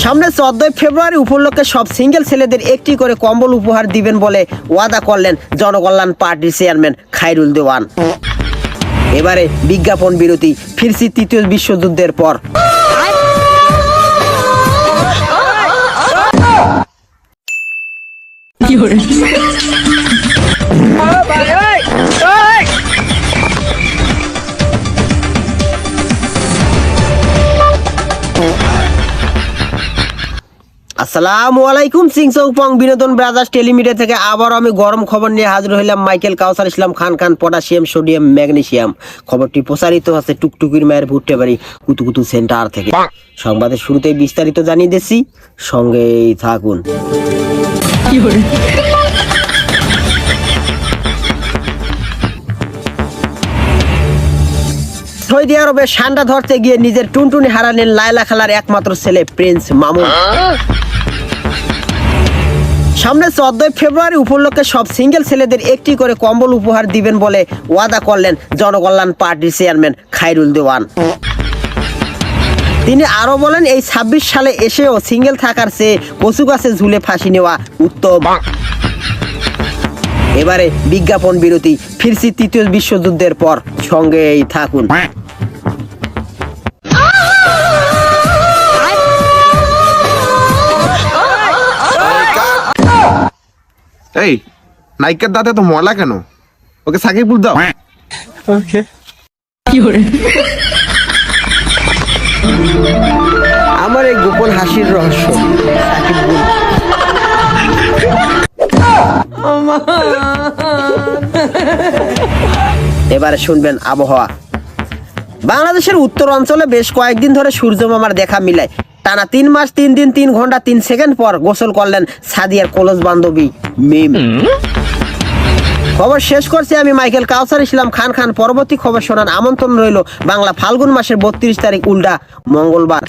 সামনে 14 ফেব্রুয়ারি উপলক্ষে সব সিঙ্গেল ছেলেদের একটি করে কম্বল উপহার দিবেন বলে ওয়াদা করলেন জনকল্যাণ পার্টির চেয়ারম্যান খায়রুল দেওয়ান। এবারে বিজ্ঞাপন বিরতি, ফিরছি তৃতীয় বিশ্বযুদ্ধের পর। আসসালামু আলাইকুম, সিংসং বিনোদন ব্রাদার্স টেলিমিডিয়া থেকে আবার আমি গরম খবর নিয়ে হাজির হইলাম। মাইকেল কাউসার Islam Khan potassium sodium magnesium. খবরটি প্রচারিত আছে টুকটুকির মায়ের ভুট্টেবাড়ি কুতুকুতু সেন্টার থেকে। সংবাদের শুরুতেই বিস্তারিত জানিয়ে দিচ্ছি, সঙ্গেই থাকুন। সৌদি আরবে ঠান্ডা ধরতে গিয়ে নিজের টুনটুনি হারালেন লায়লা খালার একমাত্র ছেলে প্রিন্স মামুন। সামনে 14 ফেব্রুয়ারি উপলক্ষে সব সিঙ্গেল ছেলেদের একটি করে কম্বল উপহার দিবেন বলে ওয়াদা করলেন জনকল্যাণ পার্টির চেয়ারম্যান খায়রুল দেওয়ান। তিনি আরো বলেন, এই 26 সালে এসেও সিঙ্গেল থাকার চেয়ে কচু গাছে ঝুলে ফাঁসি নেওয়া উত্তম। এবারে বিজ্ঞাপন বিরতি, ফিরছি তৃতীয় বিশ্বযুদ্ধের পর। সঙ্গেই থাকুন। এই নায়িকার দাঁতে তো ময়লা কেন? ওকে সাকিবুল দাও। ওকে আমার এই গোপন হাসির রহস্য সাকিবুল। এবারে শুনবেন আবহাওয়া। বাংলাদেশের উত্তর অঞ্চলে বেশ কয়েকদিন ধরে সূর্য মামার দেখা মিলায়। টানা 3 মাস 3 দিন 3 ঘন্টা 3 সেকেন্ড পর গোসল করলেন সাদিয়ার কলেজ বান্ধবী মিম। খবর শেষ করছি আমি মাইকেল কাউসার ইসলাম খান। পরবর্তী খবর শোনার আমন্ত্রণ রইল বাংলা ফাল্গুন মাসের 32 তারিখ উল্টা মঙ্গলবার।